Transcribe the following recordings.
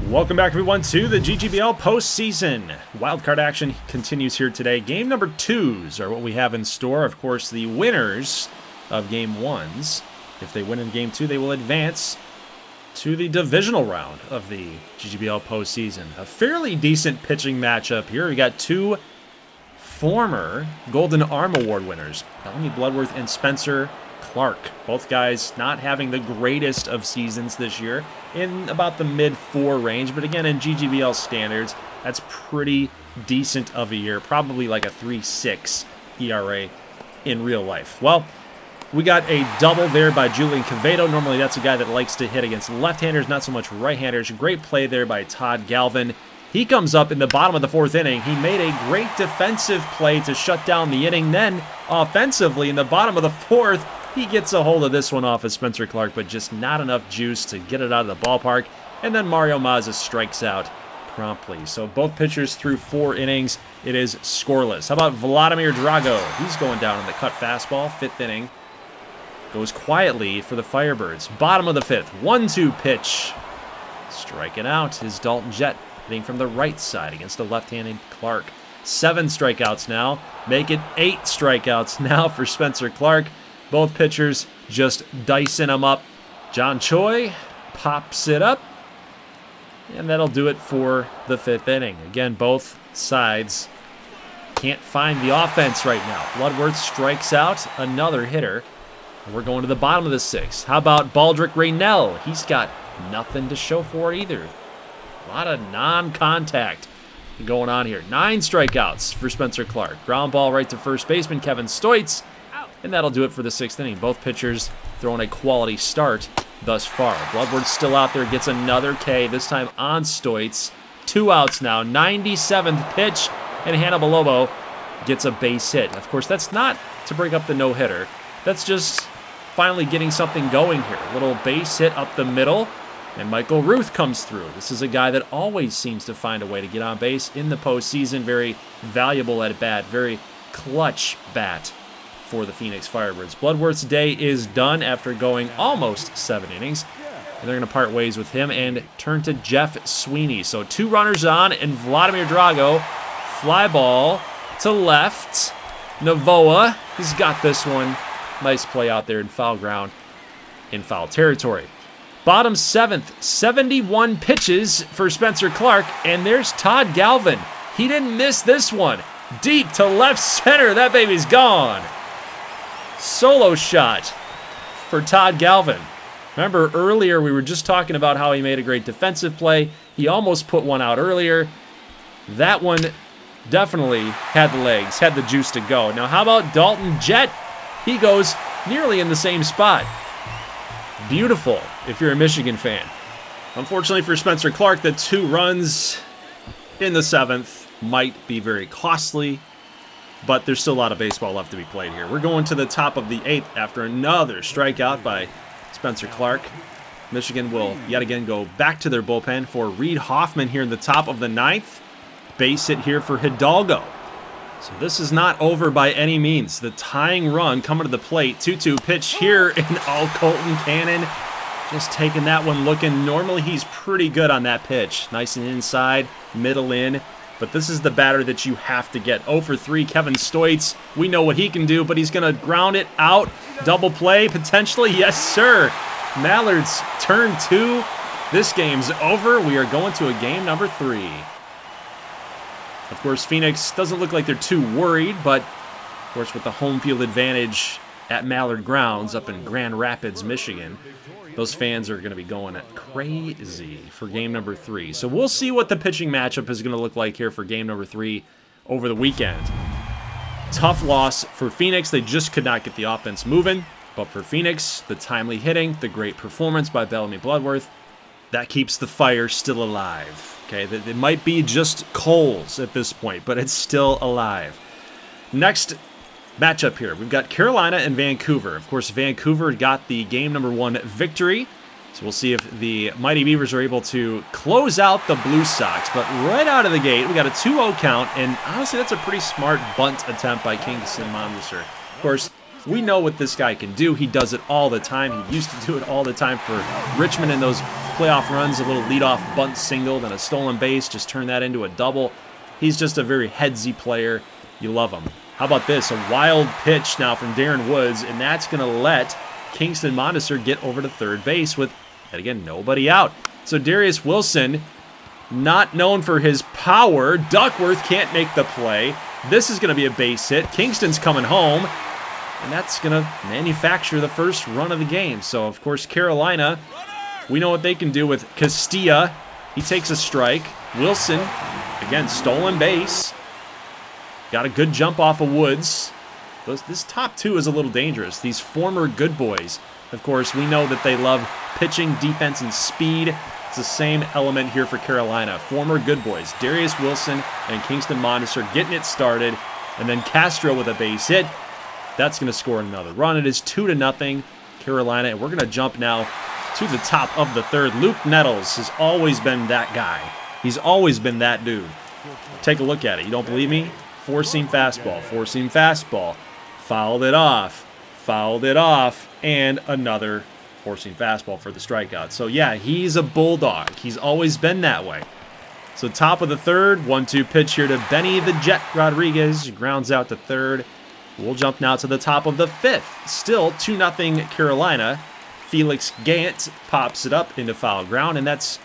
Welcome back, everyone, to the GGBL postseason. Wildcard action continues here today. Game number 2s are what we have in store. Of course, the winners of game 1s, if they win in game 2, they will advance to the divisional round of the GGBL postseason. A fairly decent pitching matchup here. We got two former Golden Arm Award winners, Bellamy Bloodworth and Spencer Clark. Both guys not having the greatest of seasons this year, in about the mid-4 range, but again, in GGBL standards, that's pretty decent of a year. Probably like a 3.6 ERA in real life. Well, we got a double there by Julian Cavedo. Normally that's a guy that likes to hit against left-handers, not so much right-handers. Great play there by Todd Galvin. He comes up in the bottom of the 4th inning. He made a great defensive play to shut down the inning. Then, offensively, in the bottom of the 4th, he gets a hold of this one off of Spencer Clark, but just not enough juice to get it out of the ballpark. And then Mario Mazza strikes out promptly. So both pitchers through 4 innings. It is scoreless. How about Vladimir Drago? He's going down in the cut fastball. 5th inning. Goes quietly for the Firebirds. Bottom of the 5th. 1-2 pitch. Striking out is Dalton Jett, hitting from the right side against a left-handed Clark. 7 strikeouts now. Make it 8 strikeouts now for Spencer Clark. Both pitchers just dicing them up. John Choi pops it up. And that'll do it for the 5th inning. Again, both sides can't find the offense right now. Bloodworth strikes out another hitter. And we're going to the bottom of the 6th. How about Baldrick Raynell? He's got nothing to show for it either. A lot of non-contact going on here. 9 strikeouts for Spencer Clark. Ground ball right to first baseman Kevin Stoitz. And that'll do it for the 6th inning. Both pitchers throwing a quality start thus far. Bloodworth still out there, gets another K, this time on Stoitz. 2 outs now, 97th pitch, and Hannibal Lobo gets a base hit. Of course, that's not to break up the no-hitter. That's just finally getting something going here. A little base hit up the middle, and Michael Ruth comes through. This is a guy that always seems to find a way to get on base in the postseason. Very valuable at bat, very clutch bat for the Phoenix Firebirds. Bloodworth's day is done after going almost 7 innings. And they're going to part ways with him and turn to Jeff Sweeney. So 2 runners on, and Vladimir Drago, fly ball to left. Novoa, he's got this one. Nice play out there in foul ground, in foul territory. Bottom 7th, 71 pitches for Spencer Clark, and there's Todd Galvin. He didn't miss this one. Deep to left center, that baby's gone. Solo shot for Todd Galvin. Remember earlier we were just talking about how he made a great defensive play. He almost put one out earlier. That one definitely had the legs, had the juice to go. Now how about Dalton Jett? He goes nearly in the same spot. Beautiful if you're a Michigan fan. Unfortunately for Spencer Clark, the 2 runs in the 7th might be very costly, but there's still a lot of baseball left to be played here. We're going to the top of the 8th after another strikeout by Spencer Clark. Michigan will yet again go back to their bullpen for Reed Hoffman here in the top of the 9th. Base hit here for Hidalgo. So this is not over by any means. The tying run coming to the plate. 2-2 pitch here, and Colton Cannon just taking that one looking. Normally he's pretty good on that pitch. Nice and inside, middle in. But this is the batter that you have to get. 0 for 3, Kevin Stoitz. We know what he can do, but he's going to ground it out. Double play, potentially. Yes, sir. Mallard's turn 2. This game's over. We are going to a game number 3. Of course, Phoenix doesn't look like they're too worried, but, of course, with the home field advantage at Mallard Grounds up in Grand Rapids, Michigan, those fans are going to be going crazy for game number 3. So we'll see what the pitching matchup is going to look like here for game number 3 over the weekend. Tough loss for Phoenix. They just could not get the offense moving. But for Phoenix, the timely hitting, the great performance by Bellamy Bloodworth, that keeps the fire still alive. Okay, it might be just coals at this point, but it's still alive. Next matchup here, we've got Carolina and Vancouver. Of course, Vancouver got the game number 1 victory. So we'll see if the Mighty Beavers are able to close out the Blue Sox. But right out of the gate, we got a 2-0 count, and honestly, that's a pretty smart bunt attempt by Kingston Monmouth. Of course, We know what this guy can do. He does it all the time. He used to do it all the time for Richmond in those playoff runs, a little leadoff bunt single, then a stolen base, just turn that into a double. He's just a very headsy player. You love him. How about this? A wild pitch now from Darren Woods, and that's going to let Kingston Mondesir get over to third base with, and again, nobody out. So Darius Wilson, not known for his power. Duckworth can't make the play. This is going to be a base hit. Kingston's coming home, and that's going to manufacture the first run of the game. So, of course, Carolina, we know what they can do with Castilla. He takes a strike. Wilson, again, stolen base. Got a good jump off of Woods. This top two is a little dangerous. These former good boys. Of course, we know that they love pitching, defense, and speed. It's the same element here for Carolina. Former good boys. Darius Wilson and Kingston Mondesir getting it started. And then Castro with a base hit. That's going to score another run. It is 2-0 Carolina. And we're going to jump now to the top of the third. Luke Nettles has always been that guy. He's always been that dude. Take a look at it. You don't believe me? Four-seam fastball. Four-seam fastball. Fouled it off. Fouled it off. And another four-seam fastball for the strikeout. So, yeah, he's a bulldog. He's always been that way. So, top of the third. 1-2 pitch here to Benny the Jet Rodriguez. Grounds out to third. We'll jump now to the top of the fifth. Still 2-0 Carolina. Felix Gant pops it up into foul ground, and that's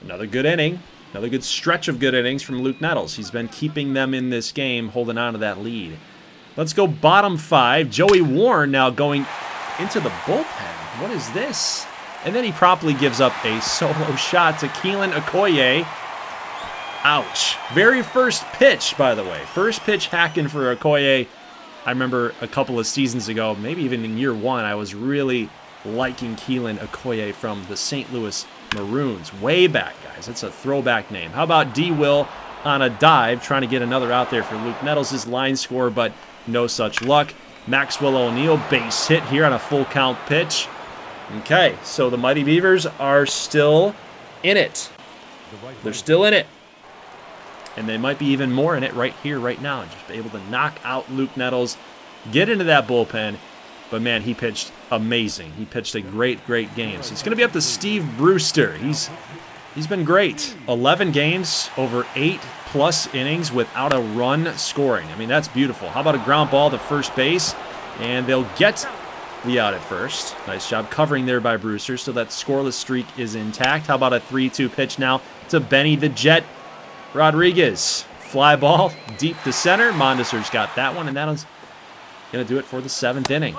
another good inning. Another good stretch of good innings from Luke Nettles. He's been keeping them in this game, holding on to that lead. Let's go bottom five. Joey Warren now going into the bullpen. What is this? And then he promptly gives up a solo shot to Keelan Okoye. Ouch. Very first pitch, by the way. First pitch hacking for Okoye. I remember a couple of seasons ago, maybe even in year one, I was really liking Keelan Okoye from the St. Louis Maroons. Way back, guys. It's a throwback name. How about D. Will on a dive, trying to get another out there for Luke Nettles, his line score, but no such luck. Maxwell O'Neal, base hit here on a full count pitch. Okay, so the Mighty Beavers are still in it. They're still in it. And they might be even more in it right here, right now. Just able to knock out Luke Nettles, get into that bullpen. But, man, he pitched amazing. He pitched a great, great game. So it's going to be up to Steve Brewster. He's been great. 11 games, over 8+ innings without a run scoring. I mean, that's beautiful. How about a ground ball to first base? And they'll get the out at first. Nice job covering there by Brewster, so that scoreless streak is intact. How about a 3-2 pitch now to Benny the Jet Rodriguez? Fly ball deep to center. Mondesir's got that one, and that's going to do it for the 7th inning.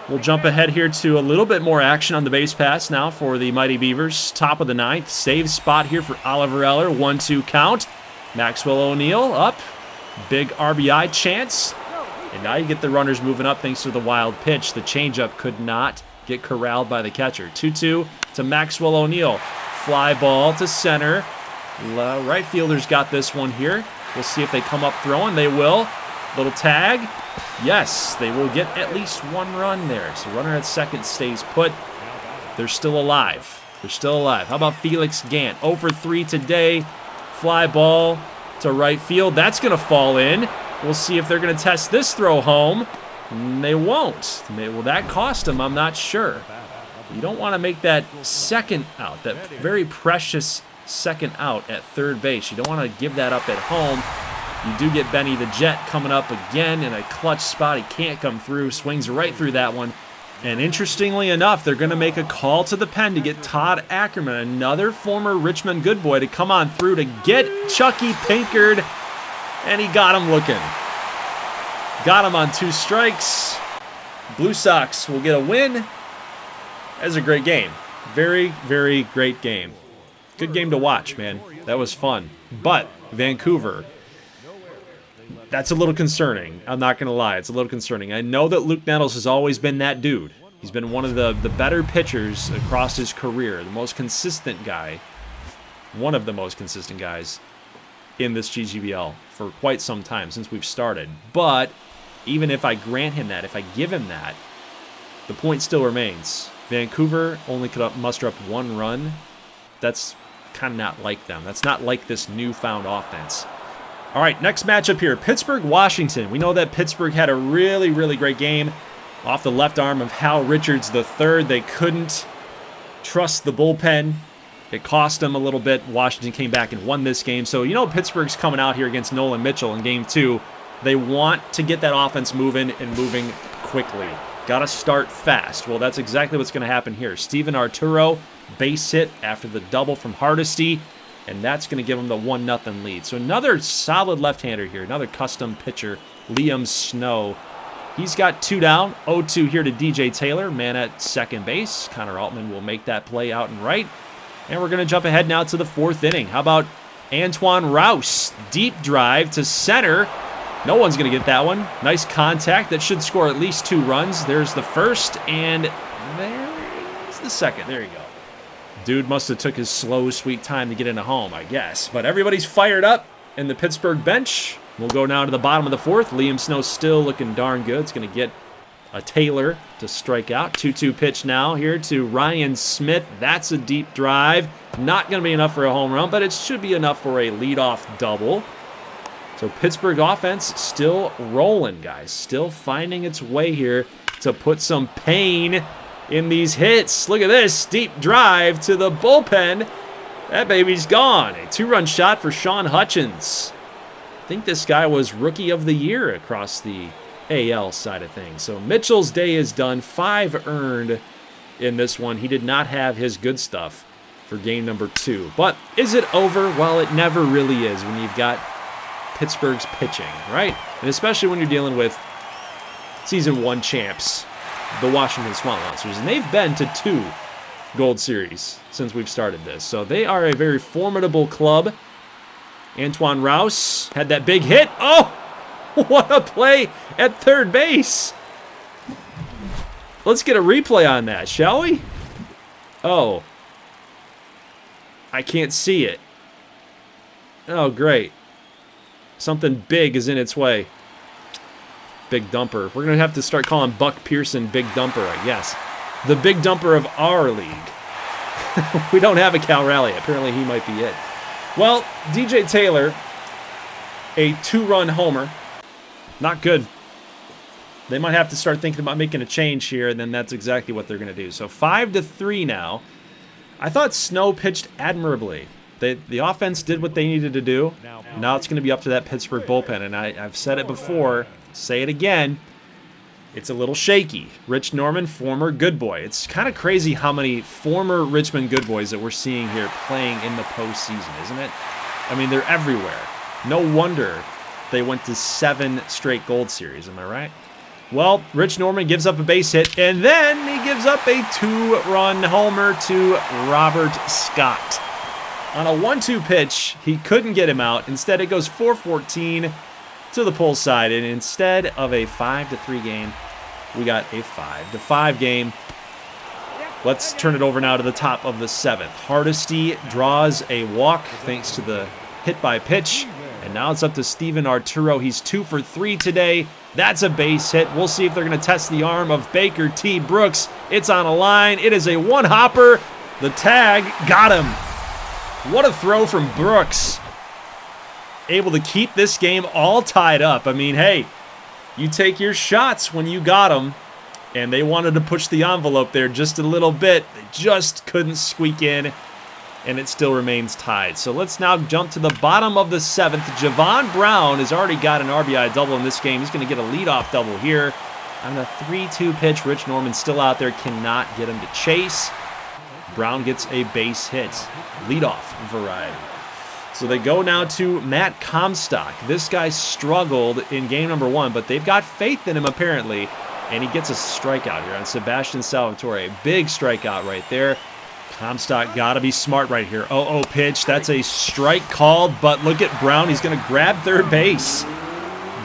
We'll jump ahead here to a little bit more action on the base pass now for the Mighty Beavers. Top of the 9th. Save spot here for Oliver Eller. 1-2 count. Maxwell O'Neal up. Big RBI chance. And now you get the runners moving up thanks to the wild pitch. The changeup could not get corralled by the catcher. 2-2 to Maxwell O'Neal. Fly ball to center. Right fielder's got this one here. We'll see if they come up throwing. They will. Little tag. Yes, they will get at least one run there. So runner at second stays put. They're still alive. They're still alive. How about Felix Gant? 0 for 3 today. Fly ball to right field. That's going to fall in. We'll see if they're going to test this throw home. They won't. Will that cost them? I'm not sure. You don't want to make that second out, that very precious second out at third base. You don't want to give that up at home. You do get Benny the Jet coming up again in a clutch spot. He can't come through. Swings right through that one. And interestingly enough, they're going to make a call to the pen to get Todd Ackerman, another former Richmond good boy, to come on through to get Chucky Pinkard. And he got him looking. Got him on 2 strikes. Blue Sox will get a win. That was a great game. Very, very great game. Good game to watch, man. That was fun. But Vancouver, that's a little concerning. I'm not going to lie. It's a little concerning. I know that Luke Nettles has always been that dude. He's been one of the better pitchers across his career. The most consistent guy. One of the most consistent guys in this GGBL for quite some time since we've started. But even if I grant him that, if I give him that, the point still remains. Vancouver only could muster up 1 run. That's kind of not like them. That's not like this newfound offense. All right, next matchup here, Pittsburgh-Washington. We know that Pittsburgh had a really, really great game off the left arm of Hal Richards III. They couldn't trust the bullpen. It cost them a little bit. Washington came back and won this game. So, you know, Pittsburgh's coming out here against Nolan Mitchell in Game 2. They want to get that offense moving and moving quickly. Got to start fast. Well, that's exactly what's going to happen here. Steven Arturo, base hit after the double from Hardesty, and that's going to give them the 1-0 lead. So another solid left-hander here, another custom pitcher, Liam Snow. He's got 2 down, 0-2 here to DJ Taylor, man at second base. Connor Altman will make that play out and right. And we're going to jump ahead now to the 4th inning. How about Antoine Rouse? Deep drive to center. No one's going to get that one. Nice contact. That should score at least 2 runs. There's the first, and there's the second. There you go. Dude must have took his slow, sweet time to get into home, I guess. But everybody's fired up in the Pittsburgh bench. We'll go now to the bottom of the 4th. Liam Snow still looking darn good. It's going to get a Taylor to strike out. 2-2 pitch now here to Ryan Smith. That's a deep drive. Not going to be enough for a home run, but it should be enough for a leadoff double. So Pittsburgh offense still rolling, guys. Still finding its way here to put some pain in these hits. Look at this. Deep drive to the bullpen. That baby's gone. A 2-run shot for Sean Hutchins. I think this guy was Rookie of the Year across the AL side of things. So Mitchell's day is done. 5 earned in this one. He did not have his good stuff for game number 2. But is it over? Well, it never really is when you've got Pittsburgh's pitching, right? And especially when you're dealing with Season 1 champs, the Washington Swamp Monsters. And they've been to 2 Gold Series since we've started this. So they are a very formidable club. Antoine Rouse had that big hit. Oh, what a play at third base. Let's get a replay on that, shall we? Oh. I can't see it. Oh, great. Something big is in its way. Big dumper. We're going to have to start calling Buck Pearson Big Dumper, I guess. The Big Dumper of our league. We don't have a Cal Raleigh. Apparently he might be it. Well, DJ Taylor, a 2-run homer. Not good. They might have to start thinking about making a change here, and then that's exactly what they're going to do. So 5-3 now. I thought Snow pitched admirably. The offense did what they needed to do. Now it's going to be up to that Pittsburgh bullpen, and I've said it before, say it again. It's a little shaky. Rich Norman, former good boy. It's kind of crazy how many former Richmond good boys that we're seeing here playing in the postseason, isn't it? I mean, they're everywhere. No wonder they went to 7 straight Gold Series, am I right? Well, Rich Norman gives up a base hit, and then he gives up a 2-run homer to Robert Scott. On a 1-2 pitch, he couldn't get him out. Instead, it goes 4-14 to the pull side, and instead of a 5-3 game, we got a 5-5 game. Let's turn it over now to the top of the 7th. Hardesty draws a walk thanks to the hit by pitch, and now it's up to Steven Arturo. He's 2 for 3 today. That's a base hit. We'll see if they're going to test the arm of Baker T. Brooks. It's on a line. It is a 1-hopper. The tag got him. What a throw from Brooks. Able to keep this game all tied up. I mean, hey, you take your shots when you got them, and they wanted to push the envelope there just a little bit. They just couldn't squeak in, and it still remains tied. So let's now jump to the bottom of the 7th. Javon Brown has already got an RBI double in this game. He's going to get a leadoff double here. On a 3-2 pitch, Rich Norman still out there, cannot get him to chase. Brown gets a base hit, leadoff variety. So they go now to Matt Comstock. This guy struggled in game number 1, but they've got faith in him apparently, and he gets a strikeout here on Sebastian Salvatore. A big strikeout right there. Comstock got to be smart right here. 0-0 pitch. That's a strike called, but look at Brown. He's going to grab third base.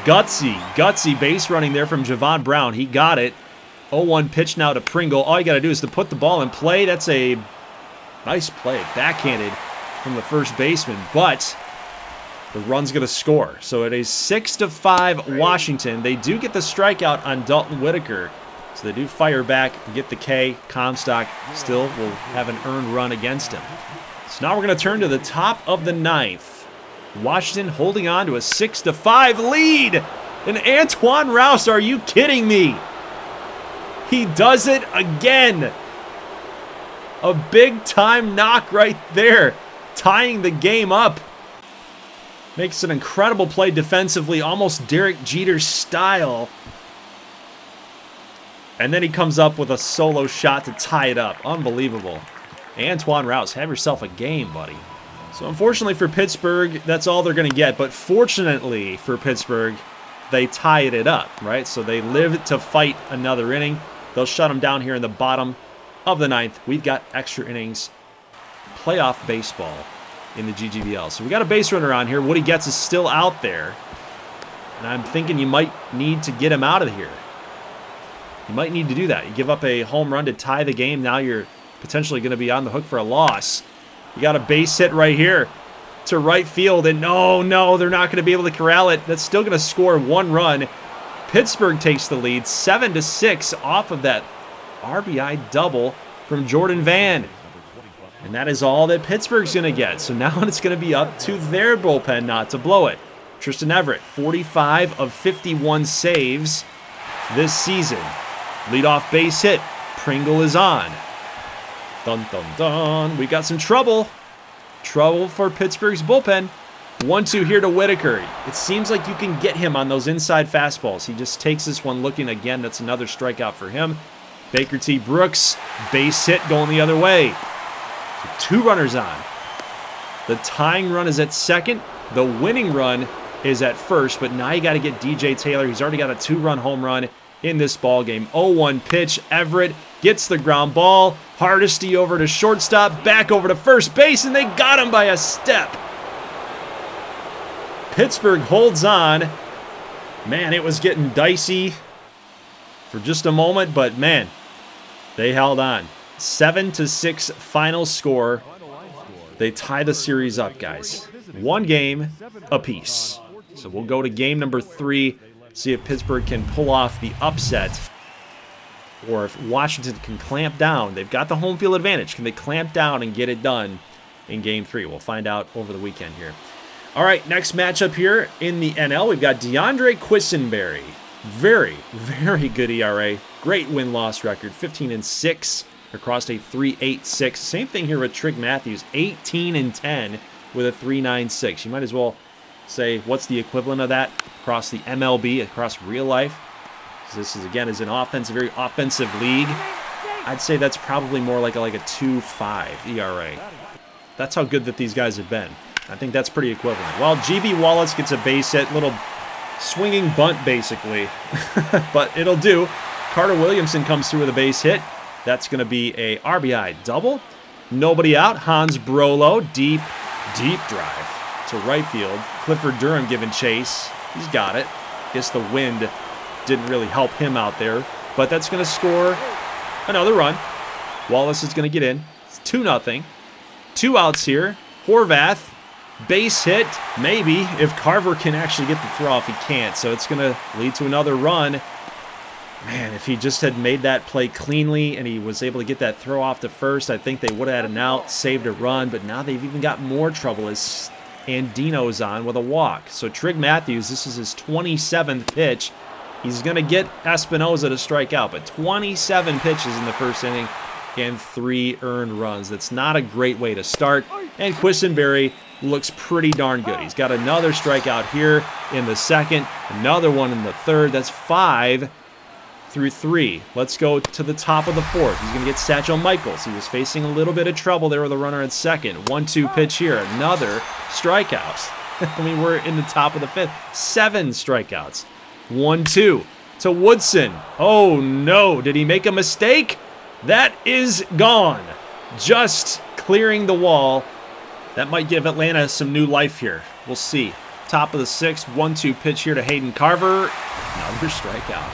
Gutsy base running there from Javon Brown. He got it. 0-1 pitch now to Pringle. All you got to do is to put the ball in play. That's a nice play, backhanded from the first baseman, but the run's going to score. So it is 6-5 Washington. They do get the strikeout on Dalton Whitaker, so they do fire back and get the K. Comstock still will have an earned run against him. So now we're going to turn to the top of the 9th. Washington holding on to a 6-5 lead. And Antoine Rouse, are you kidding me? He does it again. A big-time knock right there, tying the game up. Makes an incredible play defensively, almost Derek Jeter style. And then he comes up with a solo shot to tie it up. Unbelievable. Antoine Rouse, have yourself a game, buddy. So unfortunately for Pittsburgh, that's all they're going to get. But fortunately for Pittsburgh, they tied it up, right? So they live to fight another inning. They'll shut them down here in the bottom of the ninth. We've got extra innings, playoff baseball in the GGBL. So we got a base runner on here. Woody Getz is still out there. And I'm thinking you might need to get him out of here. You might need to do that. You give up a home run to tie the game. Now you're potentially going to be on the hook for a loss. You got a base hit right here to right field. And no, they're not going to be able to corral it. That's still going to score 1 run. Pittsburgh takes the lead 7-6 off of that RBI double from Jordan Van. And that is all that Pittsburgh's going to get. So now it's going to be up to their bullpen not to blow it. Tristan Everett, 45 of 51 saves this season. Leadoff base hit. Pringle is on. Dun, dun, dun. We got some trouble. Trouble for Pittsburgh's bullpen. 1-2 here to Whitaker. It seems like you can get him on those inside fastballs. He just takes this one looking again. That's another strikeout for him. Baker T. Brooks, base hit going the other way. 2 runners on. The tying run is at second. The winning run is at first. But now you got to get DJ Taylor. He's already got a 2-run home run in this ball game. 0-1 pitch. Everett gets the ground ball. Hardesty over to shortstop. Back over to first base. And they got him by a step. Pittsburgh holds on. Man, it was getting dicey for just a moment. But, man, they held on. 7-6 final score. They tie the series up, guys. 1 game apiece. So we'll go to game number 3, see if Pittsburgh can pull off the upset or if Washington can clamp down. They've got the home field advantage. Can they clamp down and get it done in game 3? We'll find out over the weekend here. All right, next matchup here in the NL, we've got DeAndre Quisenberry. Very, very good ERA. Great win-loss record, 15-6 across a 3.86. Same thing here with Trig Matthews, 18-10 with a 3.96. You might as well say, what's the equivalent of that across the MLB, across real life? This is, again, is an offensive, very offensive league. I'd say that's probably more like a 2.5 ERA. That's how good that these guys have been. I think that's pretty equivalent. Well, GB Wallace gets a base hit, little swinging bunt, basically. But it'll do. Carter Williamson comes through with a base hit. That's going to be a RBI double. Nobody out. Hans Brolo, deep drive to right field. Clifford Durham giving chase. He's got it. Guess the wind didn't really help him out there. But that's going to score another run. Wallace is going to get in. It's 2-0. 2 outs here. Horvath, base hit. Maybe. If Carver can actually get the throw off, he can't. So it's going to lead to another run. Man, if he just had made that play cleanly and he was able to get that throw off to first, I think they would have had an out, saved a run. But now they've even got more trouble as Andino's on with a walk. So Trig Matthews, this is his 27th pitch. He's going to get Espinoza to strike out, but 27 pitches in the first inning and 3 earned runs. That's not a great way to start. And Quisenberry looks pretty darn good. He's got another strikeout here in the second, another one in the third. That's 5 through 3. Let's go to the top of the 4th. He's going to get Satchel Michaels. He was facing a little bit of trouble there with a runner at second. 1-2 pitch here. Another strikeout. I mean, we're in the top of the 5th. 7 strikeouts. 1-2 to Woodson. Oh no, did he make a mistake? That is gone. Just clearing the wall. That might give Atlanta some new life here. We'll see. Top of the 6th, 1-2 pitch here to Hayden Carver. Another strikeout.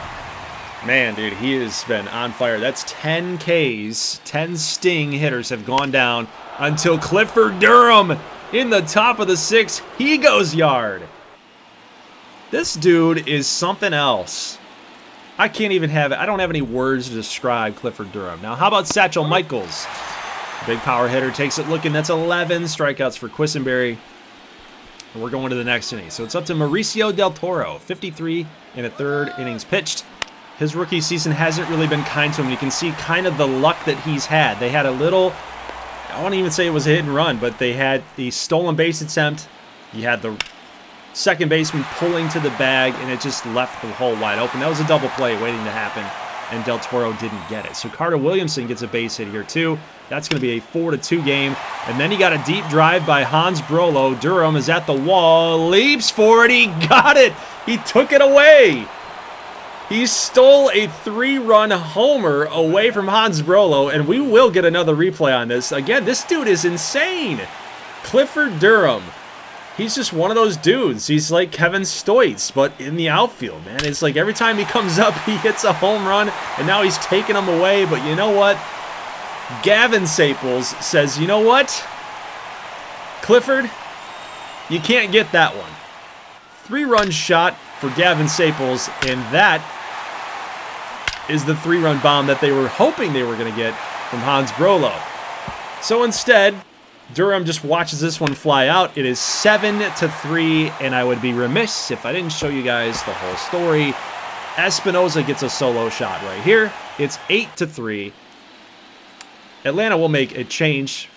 Man, dude, he has been on fire. That's 10 Ks. 10 sting hitters have gone down until Clifford Durham in the top of the 6th. He goes yard. This dude is something else. I can't even have it. I don't have any words to describe Clifford Durham. Now, how about Satchel Michaels? Big power hitter takes it looking. That's 11 strikeouts for Quisenberry. And we're going to the next inning. So it's up to Mauricio Del Toro. 53 in a 3rd innings pitched. his rookie season hasn't really been kind to him. You can see kind of the luck that he's had. They had a little, I won't even say it was a hit and run, but they had the stolen base attempt. You had the second baseman pulling to the bag, and it just left the hole wide open. That was a double play waiting to happen, and Del Toro didn't get it. So Carter Williamson gets a base hit here too. That's going to be a 4-2 game. And then he got a deep drive by Hans Brolo. Durham is at the wall, leaps for it. He got it. He took it away. He stole a 3-run homer away from Hans Brolo, and we will get another replay on this. Again, this dude is insane. Clifford Durham. He's just one of those dudes. He's like Kevin Stoitz, but in the outfield, man. It's like every time he comes up, he hits a home run, and now he's taking them away. But you know what? Gavin Saples says, you know what? Clifford, you can't get that one. 3-run shot for Gavin Saples, and that is the 3-run bomb that they were hoping they were going to get from Hans Brolo. So instead, Durham just watches this one fly out. It is 7-3, and I would be remiss if I didn't show you guys the whole story. Espinosa gets a solo shot right here. It's 8-3. Atlanta will make a change,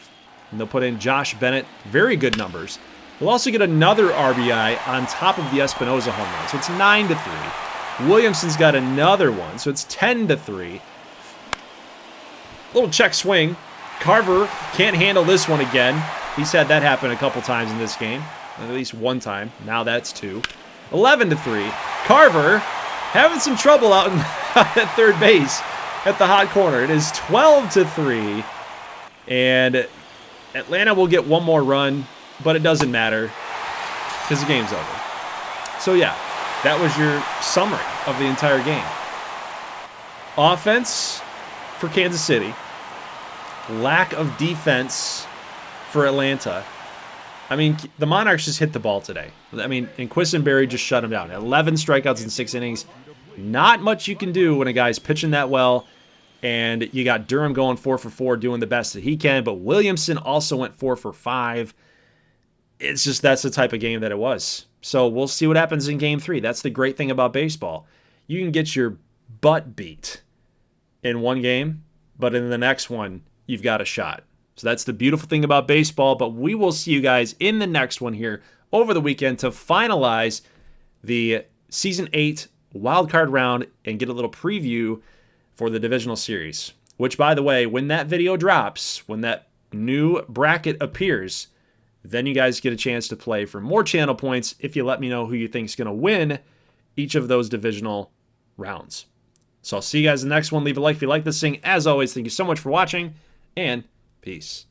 and they'll put in Josh Bennett. Very good numbers. We'll also get another RBI on top of the Espinosa home run, so it's 9-3. Williamson's got another one, so it's 10-3. Little check swing. Carver can't handle this one again. He's had that happen a couple times in this game. At least one time. Now that's 2. 11-3. Carver having some trouble out at third base at the hot corner. It is 12-3. And Atlanta will get one more run, but it doesn't matter because the game's over. So yeah, that was your summary of the entire game. Offense for Kansas City. Lack of defense for Atlanta. I mean, the Monarchs just hit the ball today. I mean, and Quisenberry just shut him down. 11 strikeouts in 6 innings. Not much you can do when a guy's pitching that well. And you got Durham going 4 for 4, doing the best that he can. But Williamson also went 4 for 5. It's just that's the type of game that it was. So we'll see what happens in Game 3. That's the great thing about baseball. You can get your butt beat in one game, but in the next one, you've got a shot. So that's the beautiful thing about baseball. But we will see you guys in the next one here over the weekend to finalize the Season 8 wildcard round and get a little preview for the divisional series. Which, by the way, when that video drops, when that new bracket appears, then you guys get a chance to play for more channel points if you let me know who you think is going to win each of those divisional rounds. So I'll see you guys in the next one. Leave a like if you like this thing. As always, thank you so much for watching, and peace.